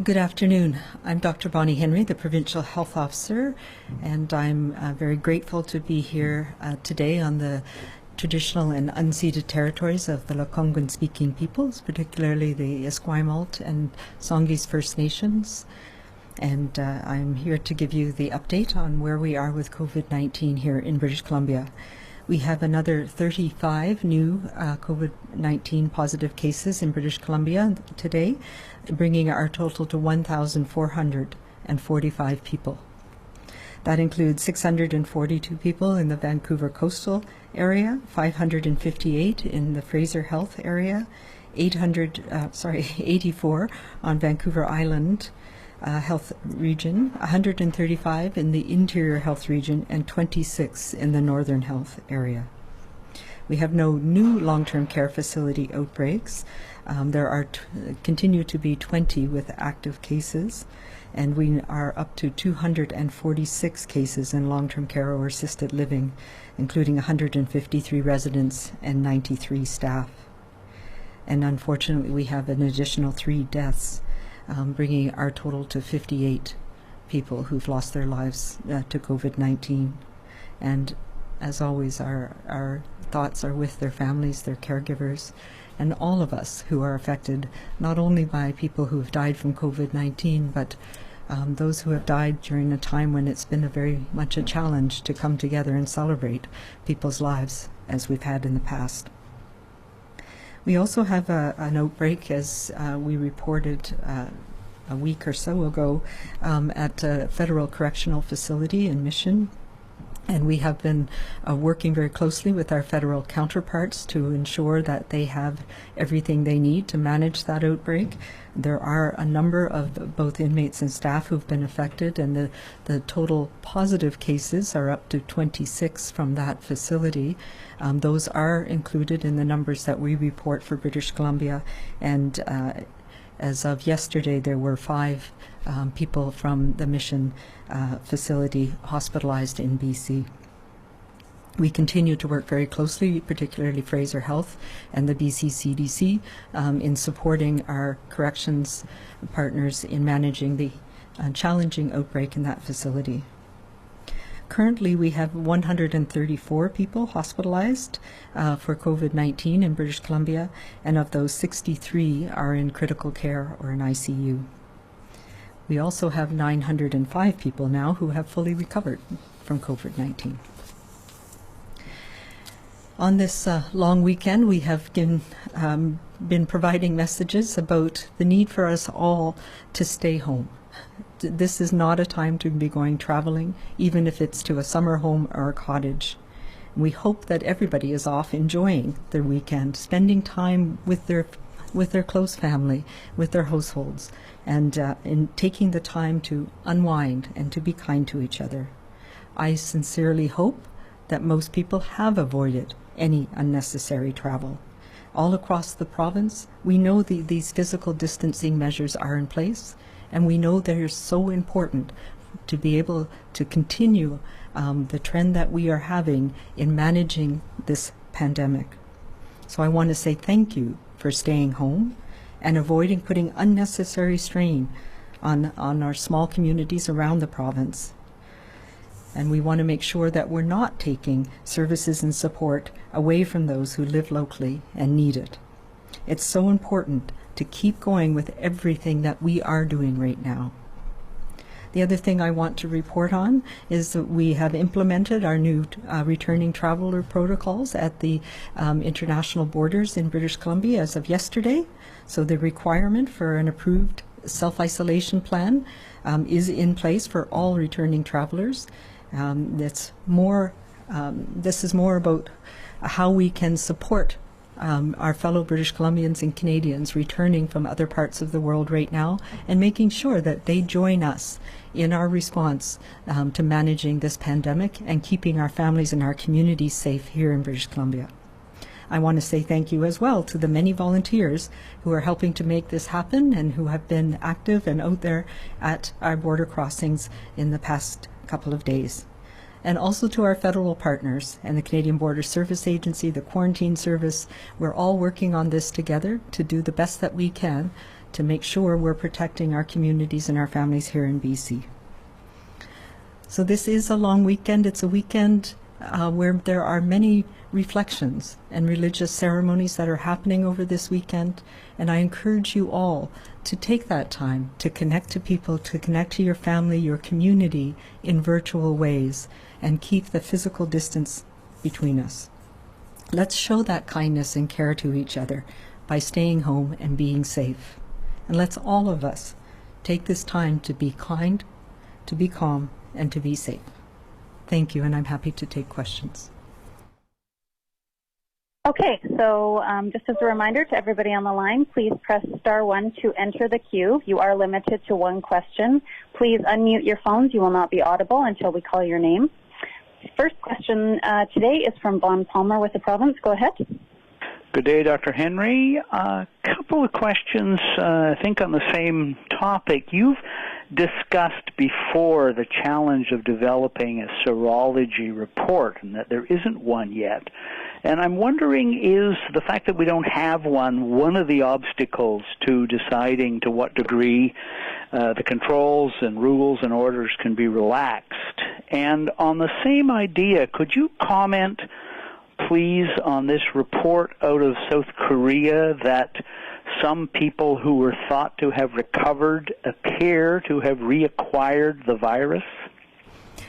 Good afternoon. I'm Dr. Bonnie Henry, the Provincial Health Officer, and I'm very grateful to be here today on the traditional and unceded territories of the Lekwungen-speaking peoples, particularly the Esquimalt and Songhees First Nations. And I'm here to give you the update on where we are with COVID-19 here in British Columbia. We have another 35 new COVID-19 positive cases in British Columbia today, bringing our total to 1,445 people. That includes 642 people in the Vancouver coastal area, 558 in the Fraser Health area, 84 on Vancouver Island Health Region, 135 in the Interior Health Region, and 26 in the Northern Health area. We have no new long-term care facility outbreaks. There continue to be 20 with active cases, and we are up to 246 cases in long-term care or assisted living, including 153 residents and 93 staff. And unfortunately, we have an additional 3 deaths, bringing our total to 58 people who've lost their lives to COVID-19. And as always, our thoughts are with their families, their caregivers, and all of us who are affected, not only by people who have died from COVID-19, but those who have died during a time when it's been very much a challenge to come together and celebrate people's lives as we've had in the past. We also have an outbreak, as we reported a week or so ago, at a federal correctional facility in Mission. And we have been working very closely with our federal counterparts to ensure that they have everything they need to manage that outbreak. There are a number of both inmates and staff who've been affected, and the total positive cases are up to 26 from that facility. Those are included in the numbers that we report for British Columbia, and as of yesterday, there were 5 people from the Mission facility hospitalized in BC. We continue to work very closely, particularly Fraser Health and the BC CDC, in supporting our corrections partners in managing the challenging outbreak in that facility. Currently, we have 134 people hospitalized for COVID-19 in British Columbia, and of those, 63 are in critical care or in ICU. We also have 905 people now who have fully recovered from COVID-19. On this long weekend, we have been providing messages about the need for us all to stay home. This is not a time to be going traveling, even if it's to a summer home or a cottage. We hope that everybody is off enjoying their weekend, spending time with their close family, with their households, and in taking the time to unwind and to be kind to each other. I sincerely hope that most people have avoided any unnecessary travel. All across the province, we know these physical distancing measures are in place, and we know they're so important to be able to continue the trend that we are having in managing this pandemic. So I want to say thank you for staying home and avoiding putting unnecessary strain on our small communities around the province. And we want to make sure that we're not taking services and support away from those who live locally and need it. It's so important to keep going with everything that we are doing right now. The other thing I want to report on is that we have implemented our new returning traveler protocols at the international borders in British Columbia as of yesterday. So the requirement for an approved self-isolation plan is in place for all returning travelers. This is more about how we can support our fellow British Columbians and Canadians returning from other parts of the world right now, and making sure that they join us in our response to managing this pandemic and keeping our families and our communities safe here in British Columbia. I want to say thank you as well to the many volunteers who are helping to make this happen and who have been active and out there at our border crossings in the past couple of days. And also to our federal partners and the Canadian Border Service Agency, the Quarantine Service. We're all working on this together to do the best that we can to make sure we're protecting our communities and our families here in BC. So this is a long weekend. It's a weekend where there are many reflections and religious ceremonies that are happening over this weekend. And I encourage you all to take that time to connect to people, to connect to your family, your community in virtual ways, and keep the physical distance between us. Let's show that kindness and care to each other by staying home and being safe. And let's all of us take this time to be kind, to be calm, and to be safe. Thank you, and I'm happy to take questions. Okay, so just as a reminder to everybody on the line, please press *1 to enter the queue. You are limited to one question. Please unmute your phones. You will not be audible until we call your name. First question today is from Vaughn Palmer with the province. Go ahead. Good day, Dr. Henry. A couple of questions, I think, on the same topic. You've discussed before the challenge of developing a serology report and that there isn't one yet. And I'm wondering, is the fact that we don't have one of the obstacles to deciding to what degree the controls and rules and orders can be relaxed? And on the same idea, could you comment, please, on this report out of South Korea that some people who were thought to have recovered appear to have reacquired the virus?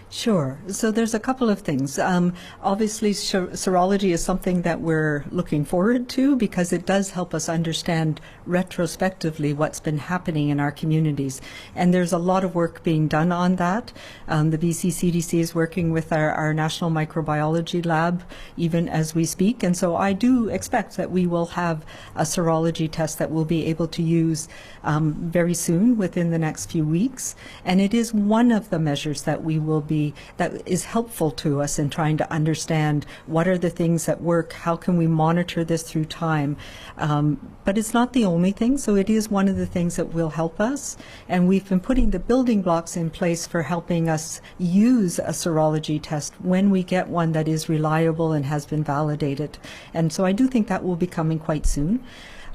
Sure. So there's a couple of things. Obviously, serology is something that we're looking forward to because it does help us understand retrospectively what's been happening in our communities. And there's a lot of work being done on that. The BC CDC is working with our National Microbiology Lab even as we speak. And so I do expect that we will have a serology test that we'll be able to use very soon within the next few weeks. And it is one of the measures that we will be that is helpful to us in trying to understand what are the things that work, how can we monitor this through time. But it's not the only thing, so it is one of the things that will help us. And we've been putting the building blocks in place for helping us use a serology test when we get one that is reliable and has been validated. And so I do think that will be coming quite soon.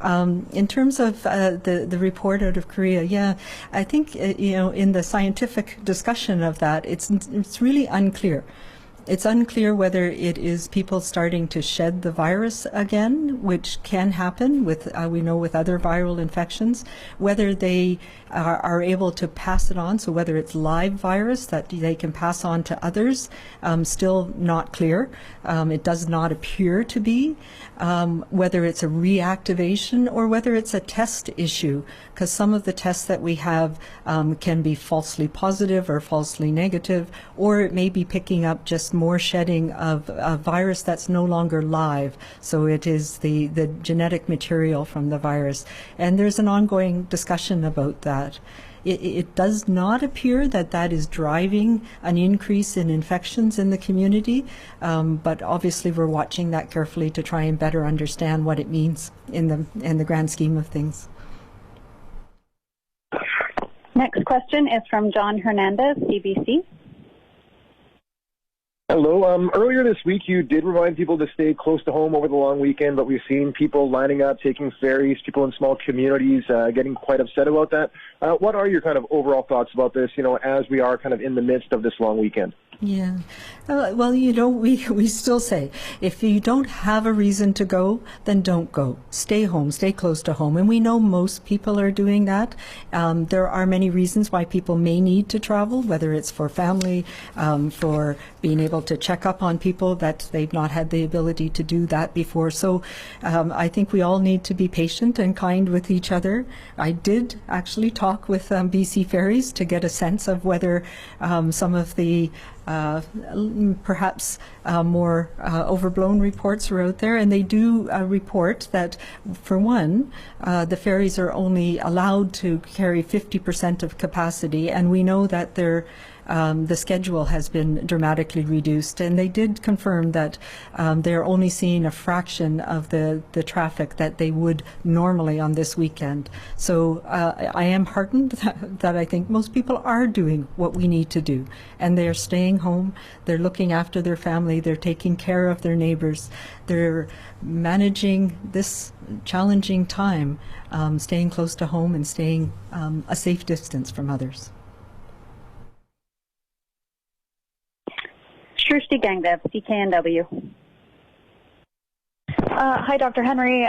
In terms of the report out of Korea, yeah, I think in the scientific discussion of that, it's really unclear. It's unclear whether it is people starting to shed the virus again, which can happen with, we know, with other viral infections, whether they are able to pass it on, so whether it's live virus that they can pass on to others, still not clear. It does not appear to be. Whether it's a reactivation or whether it's a test issue, because some of the tests that we have can be falsely positive or falsely negative, or it may be picking up just more shedding of a virus that's no longer live. So it is the genetic material from the virus. And there's an ongoing discussion about that. It does not appear that that is driving an increase in infections in the community, but obviously we're watching that carefully to try and better understand what it means in the grand scheme of things. Next question is from John Hernandez, CBC. Hello. Earlier this week, you did remind people to stay close to home over the long weekend, but we've seen people lining up, taking ferries, people in small communities getting quite upset about that. What are your kind of overall thoughts about this, as we are kind of in the midst of this long weekend? Yeah. Well, we still say, if you don't have a reason to go, then don't go. Stay home, stay close to home. And we know most people are doing that. There are many reasons why people may need to travel, whether it's for family, for being able to check up on people that they've not had the ability to do that before. So I think we all need to be patient and kind with each other. I did actually talk with BC Ferries to get a sense of whether some of the perhaps more overblown reports are out there, and they do report that, for one, the ferries are only allowed to carry 50% of capacity, and we know that they're the schedule has been dramatically reduced. And they did confirm that they're only seeing a fraction of the traffic that they would normally on this weekend. So I am heartened that I think most people are doing what we need to do. And they're staying home, they're looking after their family, they're taking care of their neighbors, they're managing this challenging time, staying close to home and staying a safe distance from others. Shrishti Gangdev, CKNW. Hi, Dr. Henry.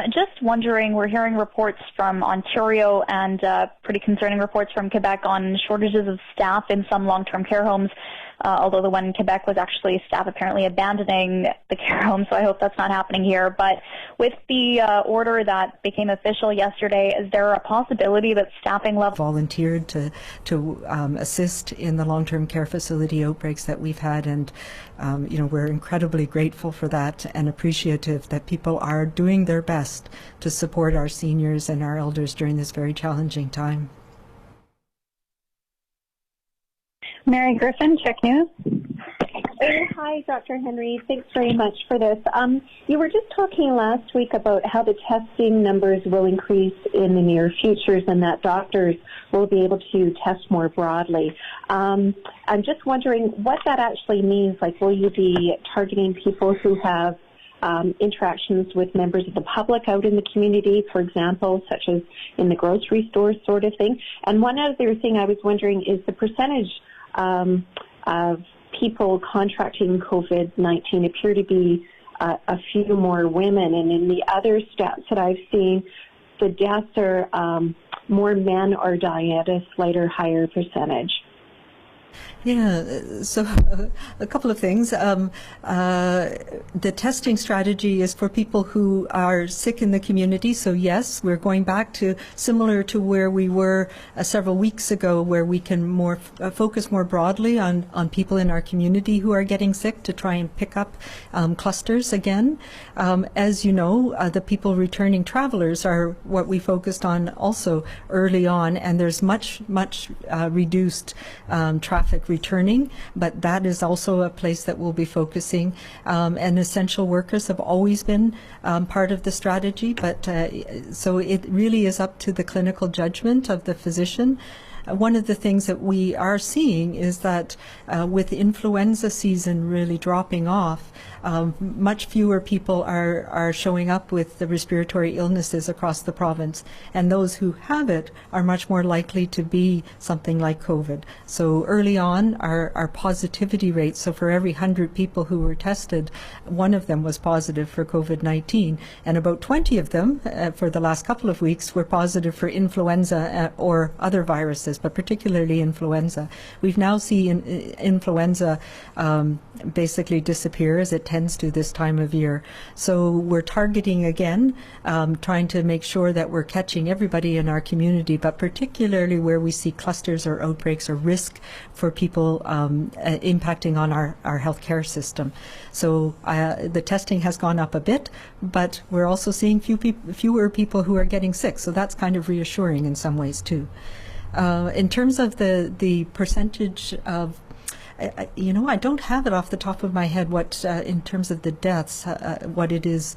Just wondering, we're hearing reports from Ontario and pretty concerning reports from Quebec on shortages of staff in some long-term care homes, although the one in Quebec was actually staff apparently abandoning the care home, so I hope that's not happening here. But with the order that became official yesterday, is there a possibility that staffing level volunteered to assist in the long-term care facility outbreaks that we've had, and we're incredibly grateful for that and appreciative that people are doing their best to support our seniors and our elders during this very challenging time. Mary Griffin, Check News. Hi, Dr. Henry. Thanks very much for this. You were just talking last week about how the testing numbers will increase in the near futures and that doctors will be able to test more broadly. I'm just wondering what that actually means. Like, will you be targeting people who have interactions with members of the public out in the community, for example, such as in the grocery stores sort of thing? And one other thing I was wondering is the percentage of people contracting COVID-19 appear to be a few more women, and in the other stats that I've seen, the deaths are more men are dying at a slighter higher percentage. Yeah, so a couple of things. The testing strategy is for people who are sick in the community. So yes, we're going back to similar to where we were several weeks ago, where we can focus more broadly on people in our community who are getting sick to try and pick up clusters again. As you know, the people returning travelers are what we focused on also early on, and there's much reduced traffic returning, but that is also a place that we'll be focusing. And essential workers have always been part of the strategy, but so it really is up to the clinical judgment of the physician. One of the things that we are seeing is that with influenza season really dropping off, much fewer people are showing up with the respiratory illnesses across the province, and those who have it are much more likely to be something like COVID. So early on, our positivity rate, so for every 100 people who were tested, one of them was positive for COVID-19, and about 20 of them for the last couple of weeks were positive for influenza or other viruses, but particularly influenza. We've now seen influenza basically disappear, as it tends to this time of year. So we're targeting again, trying to make sure that we're catching everybody in our community, but particularly where we see clusters or outbreaks or risk for people impacting on our healthcare system. So the testing has gone up a bit, but we're also seeing fewer people who are getting sick. So that's kind of reassuring in some ways too. In terms of the percentage of, I don't have it off the top of my head what, in terms of the deaths, what it is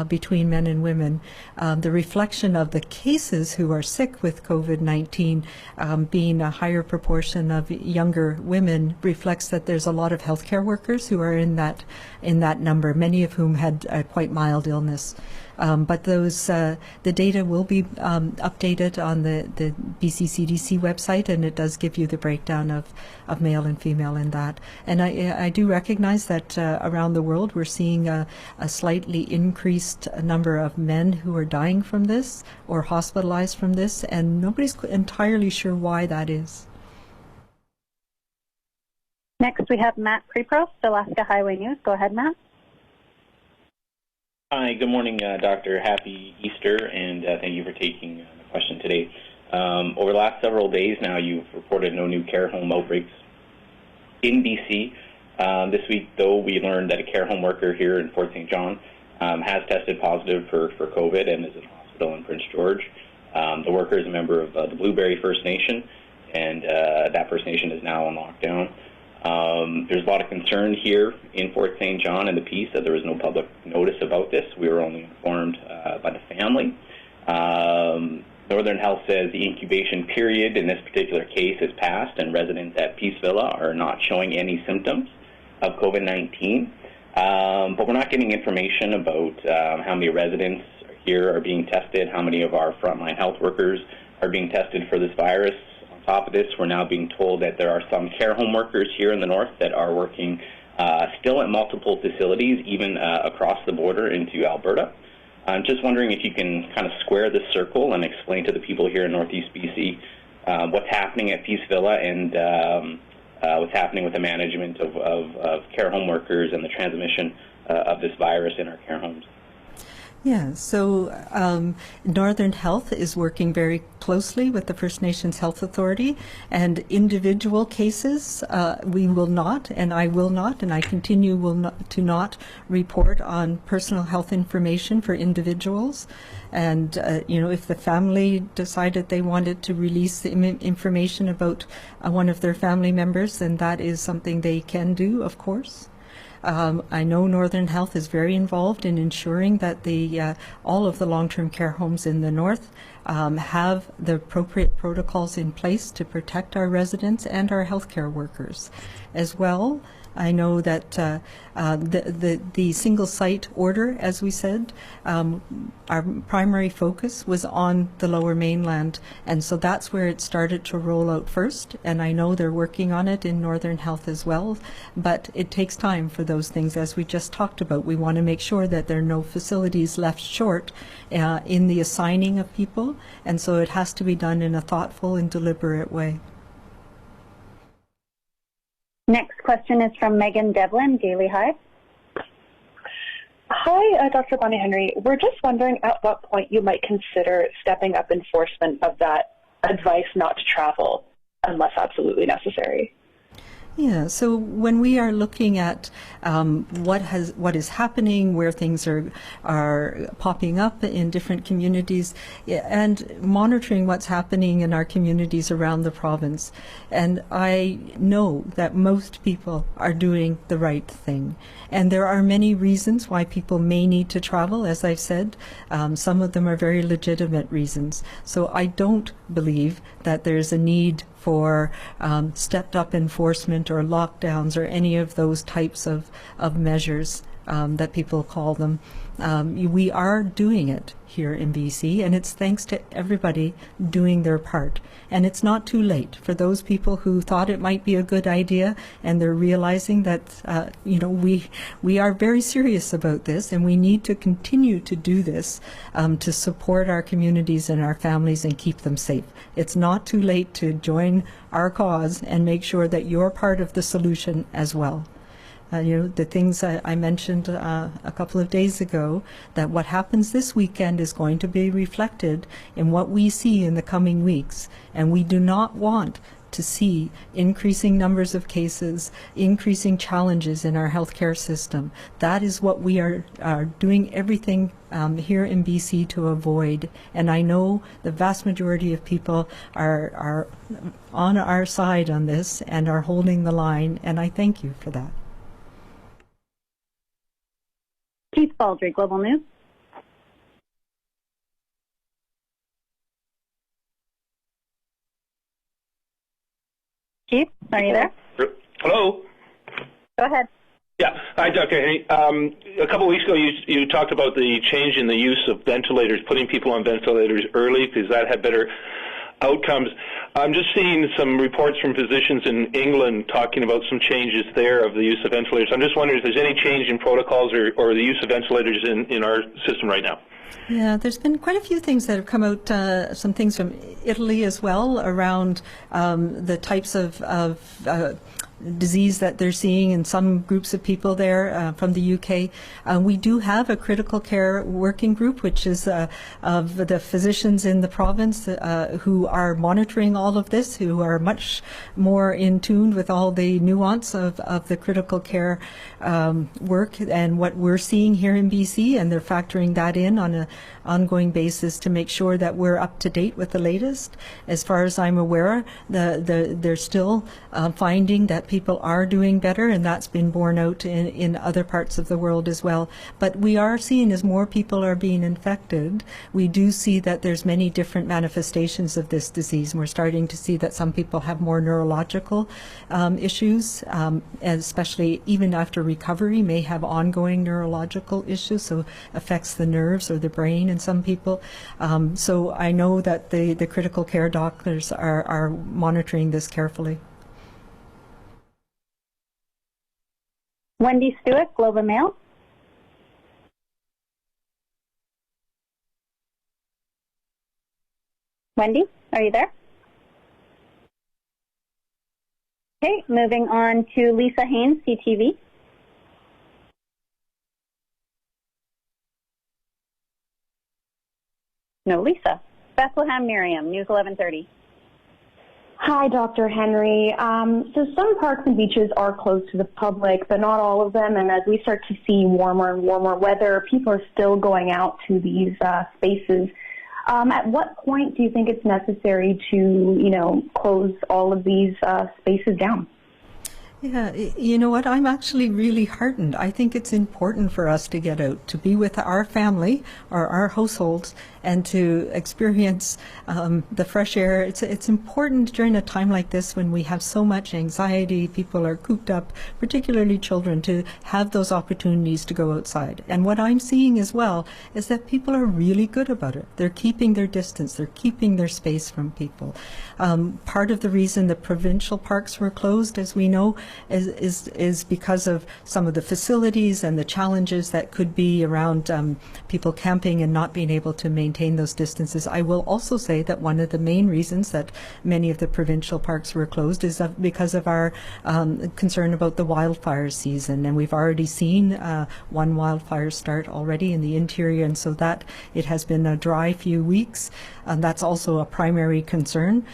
between men and women. The reflection of the cases who are sick with COVID-19 being a higher proportion of younger women reflects that there's a lot of healthcare workers who are in that number, many of whom had quite mild illness. But the data will be updated on the BC CDC website, and it does give you the breakdown of male and female in that. And I do recognize that around the world we're seeing a slightly increased number of men who are dying from this or hospitalized from this, and nobody's entirely sure why that is. Next, we have Matt Preprost, Alaska Highway News. Go ahead, Matt. Hi, good morning, Doctor. Happy Easter, and thank you for taking the question today. Over the last several days now, you've reported no new care home outbreaks in BC. This week, though, we learned that a care home worker here in Fort St. John has tested positive for COVID and is in hospital in Prince George. The worker is a member of the Blueberry First Nation, and that First Nation is now on lockdown. There's a lot of concern here in Fort St. John in the piece that there was no public notice about this. We were only informed by the family. Northern Health says the incubation period in this particular case is passed, and residents at Peace Villa are not showing any symptoms of COVID-19. But we're not getting information about how many residents here are being tested, how many of our frontline health workers are being tested for this virus. On top of this, we're now being told that there are some care home workers here in the north that are working still at multiple facilities, even across the border into Alberta. I'm just wondering if you can kind of square this circle and explain to the people here in Northeast BC what's happening at Peace Villa and what's happening with the management of care home workers and the transmission of this virus in our care homes. Yeah, so Northern Health is working very closely with the First Nations Health Authority, and individual cases we will not, and I will not, and I continue to not report on personal health information for individuals. And if the family decided they wanted to release the information about one of their family members, then that is something they can do, of course. I know Northern Health is very involved in ensuring that all of the long-term care homes in the north have the appropriate protocols in place to protect our residents and our healthcare workers. As well, I know that the single site order, as we said, our primary focus was on the Lower Mainland, and so that's where it started to roll out first, and I know they're working on it in Northern Health as well, but it takes time for those things, as we just talked about. We want to make sure that there are no facilities left short in the assigning of people, and so it has to be done in a thoughtful and deliberate way. Next question is from Megan Devlin, Daily Hive. Hi, Dr. Bonnie Henry. We're just wondering at what point you might consider stepping up enforcement of that advice not to travel unless absolutely necessary. Yeah, so when we are looking at what is happening, where things are popping up in different communities, and monitoring what's happening in our communities around the province, and I know that most people are doing the right thing. And there are many reasons why people may need to travel, as I've said. Some of them are very legitimate reasons. So I don't believe that there's a need for stepped up enforcement or lockdowns or any of those types of measures that people call them. We are doing it here in BC, and it's thanks to everybody doing their part. And it's not too late for those people who thought it might be a good idea, and they're realizing that we are very serious about this, and we need to continue to do this to support our communities and our families and keep them safe. It's not too late to join our cause and make sure that you're part of the solution as well. The things I mentioned a couple of days ago, that what happens this weekend is going to be reflected in what we see in the coming weeks. And we do not want to see increasing numbers of cases, increasing challenges in our healthcare system. That is what we are doing everything here in BC to avoid. And I know the vast majority of people are on our side on this and are holding the line, and I thank you for that. Keith Baldry, Global News. Keith, are you there? Hello. Go ahead. Yeah. Hi, Dr. Henry. A couple of weeks ago, you talked about the change in the use of ventilators, putting people on ventilators early because that had better outcomes. I'm just seeing some reports from physicians in England talking about some changes there of the use of ventilators. I'm just wondering if there's any change in protocols or the use of ventilators in our system right now. Yeah, there's been quite a few things that have come out, some things from Italy as well, around the types of disease that they're seeing in some groups of people there from the UK. We do have a critical care working group, which is of the physicians in the province who are monitoring all of this, who are much more in tune with all the nuance of the critical care work and what we're seeing here in BC, and they're factoring that in on an ongoing basis to make sure that we're up to date with the latest. As far as I'm aware, they're still finding that people are doing better, and that's been borne out in other parts of the world as well. But we are seeing, as more people are being infected, we do see that there's many different manifestations of this disease. And we're starting to see that some people have more neurological issues, especially even after recovery, may have ongoing neurological issues, so affects the nerves or the brain in some people. So I know that the critical care doctors are monitoring this carefully. Wendy Stewart, Globe and Mail. Wendy, are you there? Okay, moving on to Lisa Haynes, CTV. No, Lisa. Bethlehem Miriam, News 1130. Hi, Dr. Henry. So some parks and beaches are closed to the public, but not all of them. And as we start to see warmer and warmer weather, people are still going out to these spaces. At what point do you think it's necessary to, close all of these spaces down? Yeah, you know what? I'm actually really heartened. I think it's important for us to get out, to be with our family or our households, and to experience the fresh air. It's important during a time like this when we have so much anxiety, people are cooped up, particularly children, to have those opportunities to go outside. And what I'm seeing as well is that people are really good about it. They're keeping their distance, they're keeping their space from people. Part of the reason the provincial parks were closed, as we know, is because of some of the facilities and the challenges that could be around people camping and not being able to maintain those distances. I will also say that one of the main reasons that many of the provincial parks were closed is because of our concern about the wildfire season, and we've already seen one wildfire start already in the interior, and so that it has been a dry few weeks, and that's also a primary concern.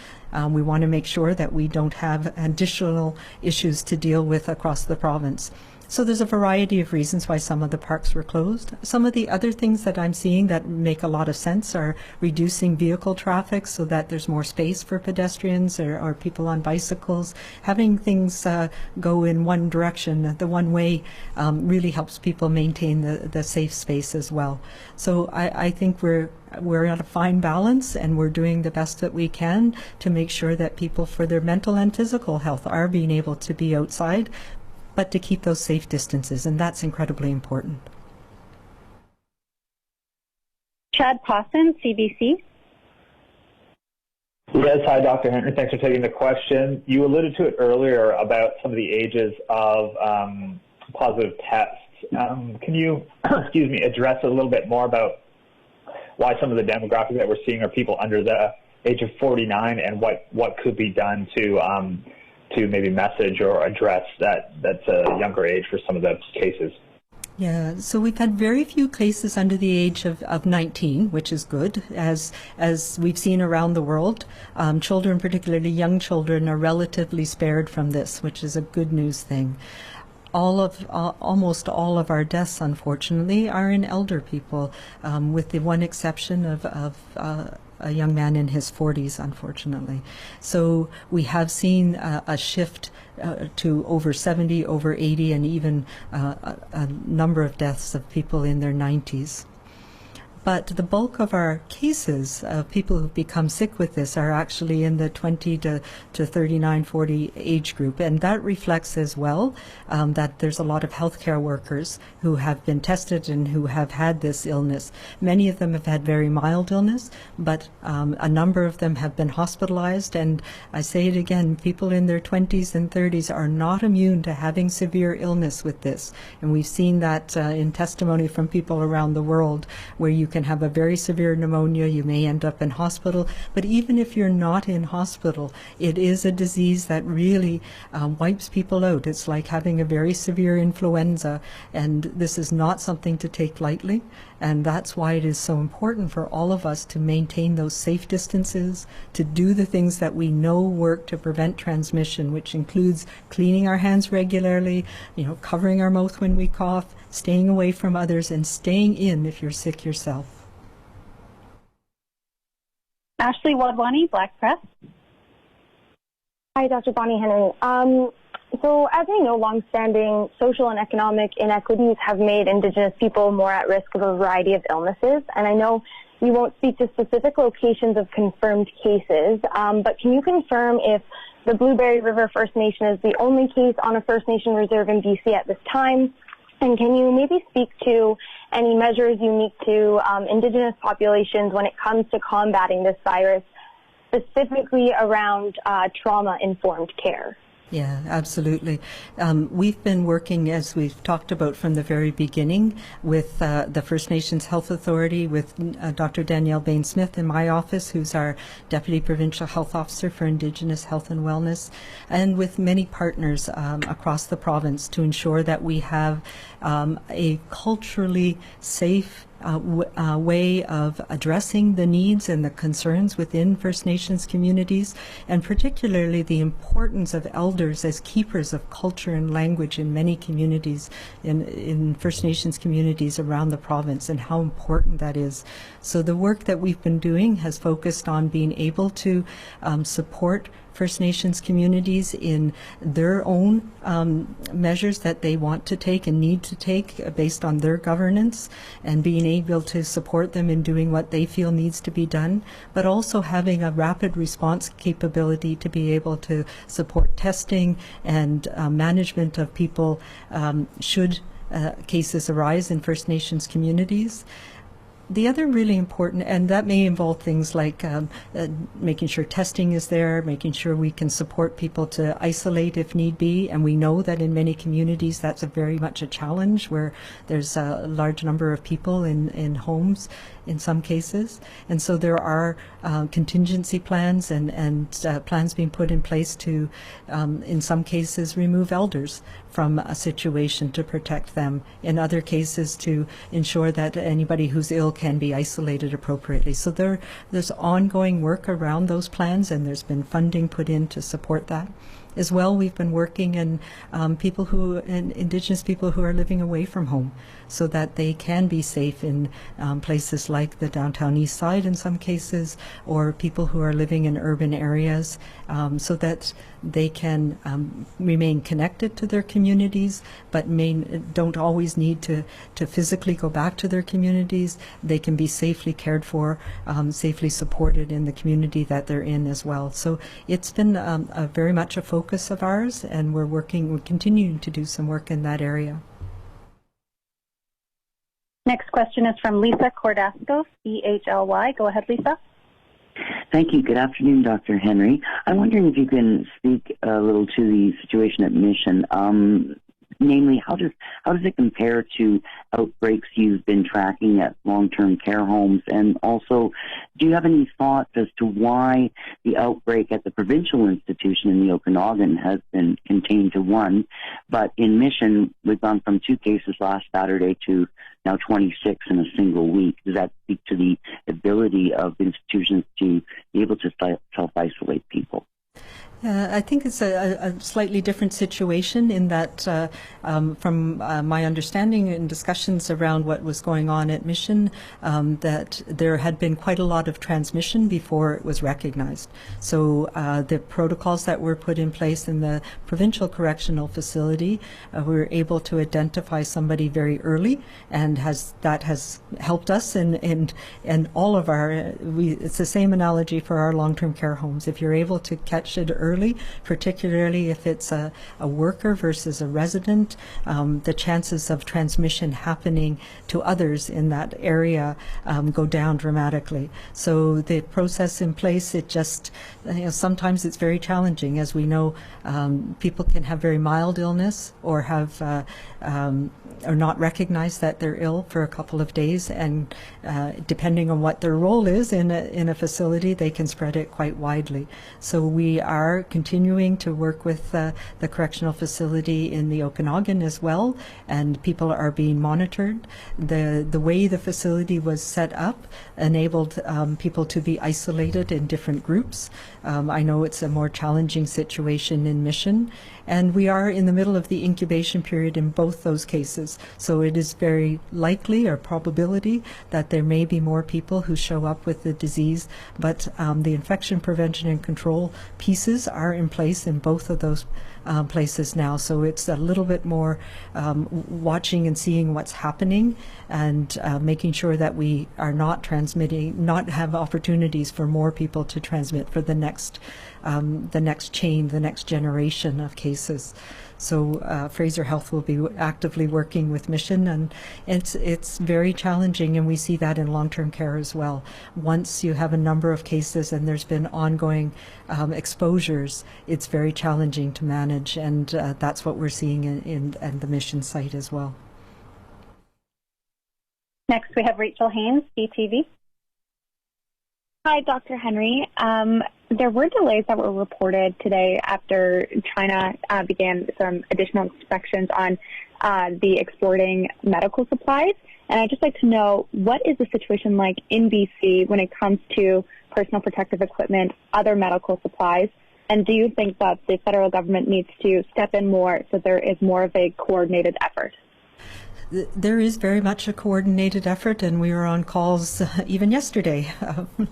We want to make sure that we don't have additional issues to deal with across the province. So there's a variety of reasons why some of the parks were closed. Some of the other things that I'm seeing that make a lot of sense are reducing vehicle traffic so that there's more space for pedestrians or people on bicycles. Having things go in one direction, the one way, really helps people maintain the safe space as well. So I think we're at a fine balance, and we're doing the best that we can to make sure that people, for their mental and physical health, are being able to be outside, but to keep those safe distances, and that's incredibly important. Chad Pawson, CBC. Yes, hi, Dr. Henry. Thanks for taking the question. You alluded to it earlier about some of the ages of positive tests. Can you, address a little bit more about why some of the demographics that we're seeing are people under the age of 49, and what could be done to maybe message or address that's a younger age for some of the cases? Yeah, so we've had very few cases under the age of 19, which is good, as we've seen around the world. Children, particularly young children, are relatively spared from this, which is a good news thing. Almost all of our deaths, unfortunately, are in elder people, with the one exception of a young man in his 40s, unfortunately. So we have seen a shift to over 70, over 80, and even a number of deaths of people in their 90s. But the bulk of our cases of people who've become sick with this are actually in the 20 to 39, 40 age group. And that reflects as well that there's a lot of healthcare workers who have been tested and who have had this illness. Many of them have had very mild illness, but a number of them have been hospitalized. And I say it again, people in their 20s and 30s are not immune to having severe illness with this. And we've seen that in testimony from people around the world, where you can have a very severe pneumonia. You may end up in hospital. But even if you're not in hospital, it is a disease that really wipes people out. It's like having a very severe influenza, and this is not something to take lightly. And that's why it is so important for all of us to maintain those safe distances, to do the things that we know work to prevent transmission, which includes cleaning our hands regularly, covering our mouth when we cough, staying away from others, and staying in if you're sick yourself. Ashley Wadwani, Black Press. Hi, Dr. Bonnie Henry. So as we know, longstanding social and economic inequities have made Indigenous people more at risk of a variety of illnesses. And I know you won't speak to specific locations of confirmed cases, but can you confirm if the Blueberry River First Nation is the only case on a First Nation reserve in BC at this time? And can you maybe speak to any measures unique to Indigenous populations when it comes to combating this virus, specifically around trauma-informed care? Yeah, absolutely. We've been working, as we've talked about from the very beginning, with the First Nations Health Authority, with Dr. Danielle Bain-Smith in my office, who's our Deputy Provincial Health Officer for Indigenous Health and Wellness, and with many partners across the province to ensure that we have a culturally safe way of addressing the needs and the concerns within First Nations communities, and particularly the importance of elders as keepers of culture and language in many communities, in First Nations communities around the province, and how important that is. So the work that we've been doing has focused on being able to support First Nations communities in their own measures that they want to take and need to take based on their governance, and being able to support them in doing what they feel needs to be done, but also having a rapid response capability to be able to support testing and management of people should cases arise in First Nations communities. The other really important, and that may involve things like making sure testing is there, making sure we can support people to isolate if need be, and we know that in many communities that's very much a challenge where there's a large number of people in homes in some cases. And so there are contingency plans and plans being put in place to, in some cases, remove elders from a situation to protect them. In other cases, to ensure that anybody who's ill can be isolated appropriately. So there's ongoing work around those plans, and there's been funding put in to support that. As well, we've been working in Indigenous people who are living away from home, so that they can be safe in places like the downtown east side in some cases, or people who are living in urban areas, so that they can remain connected to their communities, but don't always need to physically go back to their communities. They can be safely cared for, safely supported in the community that they're in as well. So it's been very much a focus of ours, and we're continuing to do some work in that area. Next question is from Lisa Cordasco, EHLY. Go ahead, Lisa. Thank you. Good afternoon, Dr. Henry. I'm wondering if you can speak a little to the situation at Mission. Namely, how does it compare to outbreaks you've been tracking at long-term care homes? And also, do you have any thoughts as to why the outbreak at the provincial institution in the Okanagan has been contained to one, but in Mission, we've gone from 2 cases last Saturday to now 26 in a single week? Does that speak to the ability of institutions to be able to self-isolate people? I think it's a slightly different situation in that, from my understanding in discussions around what was going on at Mission, that there had been quite a lot of transmission before it was recognized. So the protocols that were put in place in the provincial correctional facility, we were able to identify somebody very early, and that has helped us in all of our. It's the same analogy for our long-term care homes. If you're able to catch it early, early, particularly if it's a worker versus a resident. The chances of transmission happening to others in that area go down dramatically. So the process in place, it just, sometimes it's very challenging. As we know, people can have very mild illness or have or not recognize that they're ill for a couple of days, and depending on what their role is in a facility, they can spread it quite widely. So we are continuing to work with the correctional facility in the Okanagan as well, and people are being monitored. The way the facility was set up enabled people to be isolated in different groups. I know it's a more challenging situation in Mission, and we are in the middle of the incubation period in both those cases. So it is very likely, or probability, that there may be more people who show up with the disease, but the infection prevention and control pieces are in place in both of those places now. So it's a little bit more watching and seeing what's happening, and making sure that we are not transmitting, not have opportunities for more people to transmit for the next chain, the next generation of cases. So Fraser Health will be actively working with Mission, and it's very challenging, and we see that in long-term care as well. Once you have a number of cases and there's been ongoing exposures, it's very challenging to manage, and that's what we're seeing in the Mission site as well. Next, we have Rachel Haynes, CTV. Hi, Dr. Henry. There were delays that were reported today after China began some additional inspections on the exporting medical supplies. And I'd just like to know, what is the situation like in BC when it comes to personal protective equipment, other medical supplies? And do you think that the federal government needs to step in more so there is more of a coordinated effort? There is very much a coordinated effort, and we were on calls even yesterday,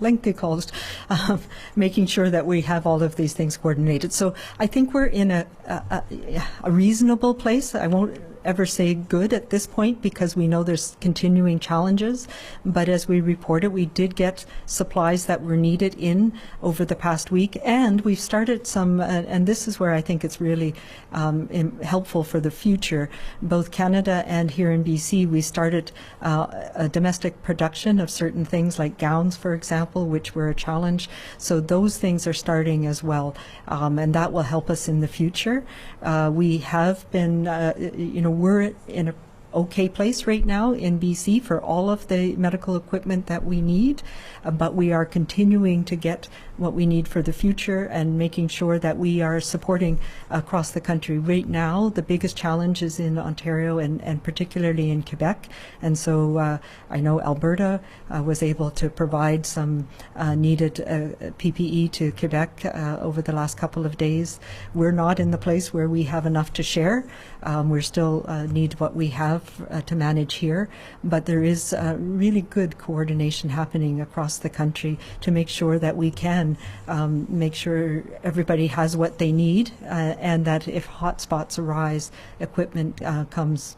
lengthy calls, making sure that we have all of these things coordinated. So I think we're in a reasonable place. I won't ever say good at this point because we know there's continuing challenges, but as we reported, we did get supplies that were needed in over the past week, and we've started some, and this is where I think it's really helpful for the future. Both Canada and here in BC, we started a domestic production of certain things like gowns, for example, which were a challenge. So those things are starting as well, and that will help us in the future. We have been, we're in a okay place right now in BC for all of the medical equipment that we need, but we are continuing to get what we need for the future and making sure that we are supporting across the country. Right now, the biggest challenge is in Ontario and particularly in Quebec, and so I know Alberta was able to provide some needed PPE to Quebec over the last couple of days. We're not in the place where we have enough to share. We still need what we have to manage here, but there is really good coordination happening across the country to make sure that we can make sure everybody has what they need, and that if hotspots arise, equipment comes.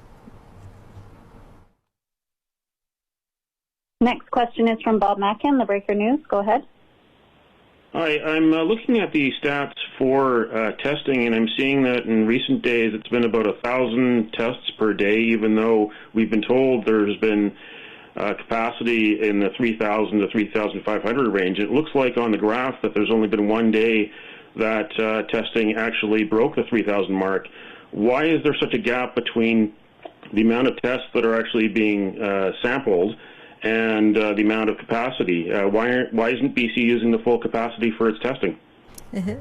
Next question is from Bob Mackin, The Breaker News. Go ahead. Hi, I'm looking at the stats for testing, and I'm seeing that in recent days it's been about 1,000 tests per day, even though we've been told there's been capacity in the 3,000 to 3,500 range. It looks like on the graph that there's only been one day that testing actually broke the 3,000 mark. Why is there such a gap between the amount of tests that are actually being sampled and the amount of capacity? Why isn't BC using the full capacity for its testing?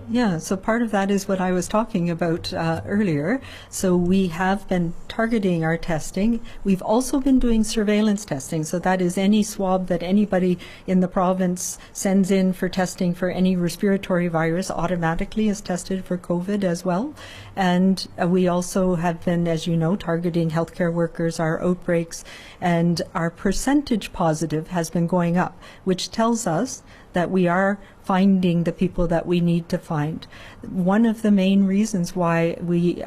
Yeah, so part of that is what I was talking about earlier. So we have been targeting our testing. We've also been doing surveillance testing. So that is any swab that anybody in the province sends in for testing for any respiratory virus automatically is tested for COVID as well. And we also have been, as you know, targeting healthcare workers, our outbreaks, and our percentage positive has been going up, which tells us that we are finding the people that we need to find. One of the main reasons why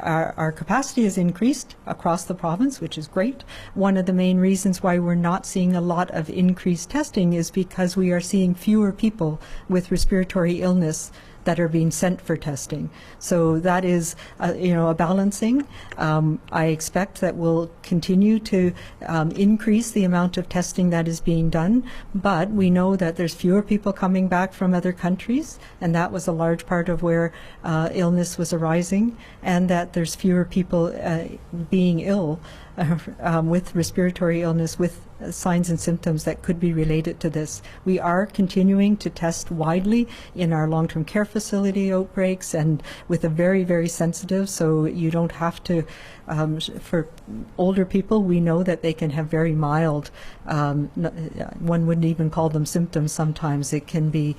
our capacity has increased across the province, which is great. One of the main reasons why we're not seeing a lot of increased testing is because we are seeing fewer people with respiratory illness that are being sent for testing. So that is, a balancing. I expect that we'll continue to increase the amount of testing that is being done, but we know that there's fewer people coming back from other countries, and that was a large part of where illness was arising, and that there's fewer people being ill with respiratory illness, with signs and symptoms that could be related to this. We are continuing to test widely in our long-term care facility outbreaks, and with a very, very sensitive, so you don't have to, for older people, we know that they can have very mild, one wouldn't even call them symptoms sometimes. It can be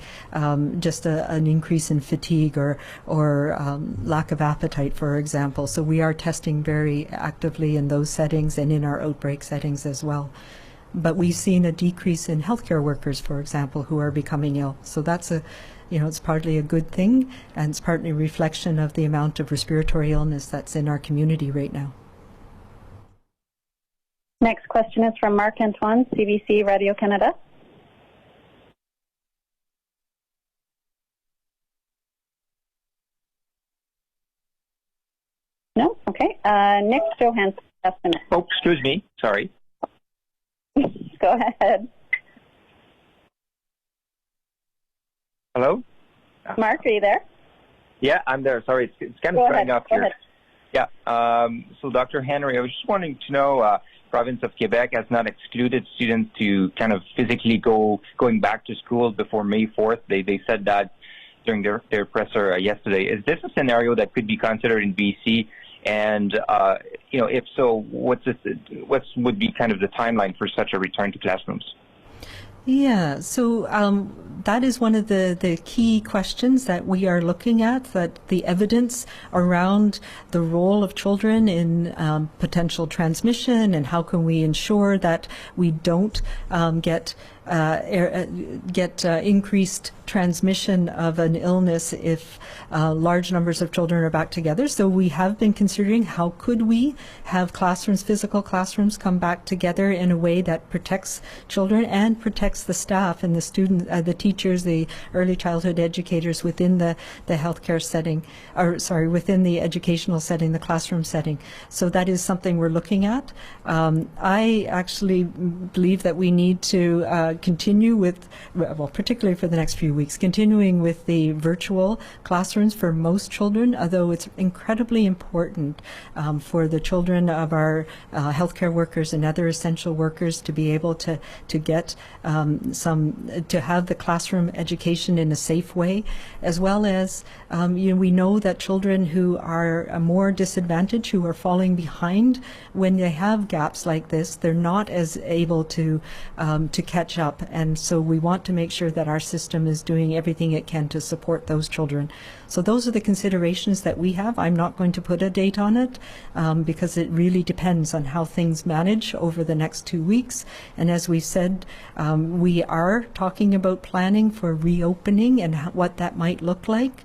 just an increase in fatigue or lack of appetite, for example. So we are testing very actively in those settings and in our outbreak settings as well. But we've seen a decrease in healthcare workers, for example, who are becoming ill. So that's it's partly a good thing, and it's partly a reflection of the amount of respiratory illness that's in our community right now. Next question is from Marc Antoine, CBC Radio Canada. No? Okay. Nick Johansson. Oh, excuse me. Sorry. Go ahead. Hello? Mark, are you there? Yeah, I'm there. Sorry, it's kind of starting off here. Yeah. So, Dr. Henry, I was just wanting to know, province of Quebec has not excluded students to kind of physically going back to school before May 4th. They said that during their presser yesterday. Is this a scenario that could be considered in BC? And if so, what would be kind of the timeline for such a return to classrooms? Yeah, so that is one of the key questions that we are looking at, that the evidence around the role of children in potential transmission, and how can we ensure that we don't get increased transmission of an illness if large numbers of children are back together. So we have been considering how could we have classrooms, physical classrooms, come back together in a way that protects children and protects the staff and the students, the teachers, the early childhood educators within the healthcare setting, within the educational setting, the classroom setting. So that is something we're looking at. I actually believe that we need to continue with, particularly for the next few weeks, continuing with the virtual classrooms for most children, although it's incredibly important for the children of our healthcare workers and other essential workers to be able to get to have the classroom education in a safe way, as well as we know that children who are more disadvantaged, who are falling behind, when they have gaps like this, they're not as able to catch up. And so we want to make sure that our system is doing everything it can to support those children. So those are the considerations that we have. I'm not going to put a date on it because it really depends on how things manage over the next 2 weeks. And as we said, we are talking about planning for reopening and what that might look like.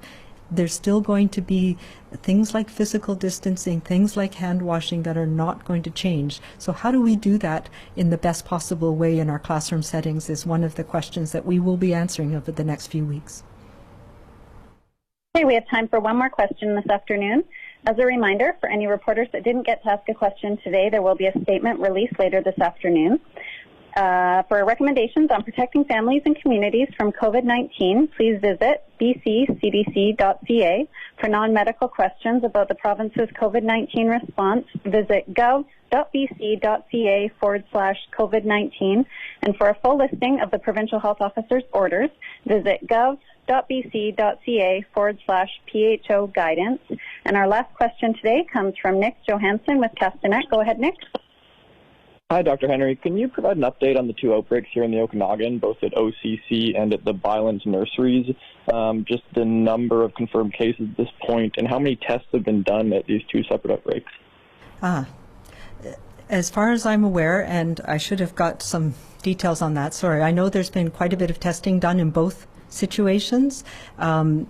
There's still going to be things like physical distancing, things like hand washing that are not going to change. So how do we do that in the best possible way in our classroom settings is one of the questions that we will be answering over the next few weeks. Okay, we have time for one more question this afternoon. As a reminder, for any reporters that didn't get to ask a question today, there will be a statement released later this afternoon. For recommendations on protecting families and communities from COVID-19, please visit bccdc.ca. For non-medical questions about the province's COVID-19 response, visit gov.bc.ca/COVID-19. And for a full listing of the Provincial Health Officer's orders, visit gov.bc.ca/PHO guidance. And our last question today comes from Nick Johansson with Castanet. Go ahead, Nick. Hi, Dr. Henry. Can you provide an update on the 2 outbreaks here in the Okanagan, both at OCC and at the Bylands nurseries? Just the number of confirmed cases at this point, and how many tests have been done at these 2 separate outbreaks? As far as I'm aware, and I should have got some details on that, sorry, I know there's been quite a bit of testing done in both situations. You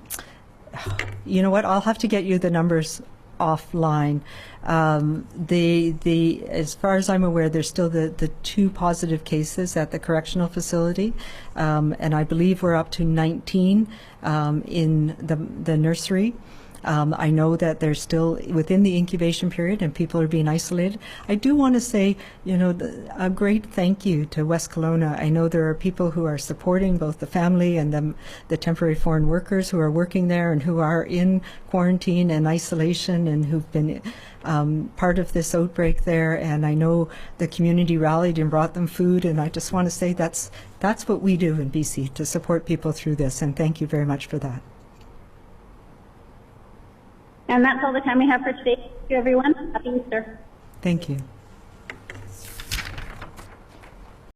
know what, I'll have to get you the numbers offline. As far as I'm aware, there's still the 2 positive cases at the correctional facility, and I believe we're up to 19 in the nursery. I know that they're still within the incubation period and people are being isolated. I do want to say, a great thank you to West Kelowna. I know there are people who are supporting both the family and the temporary foreign workers who are working there and who are in quarantine and isolation and who've been part of this outbreak there. And I know the community rallied and brought them food. And I just want to say that's what we do in BC to support people through this. And thank you very much for that. And that's all the time we have for today. Thank you, everyone. Happy Easter. Thank you.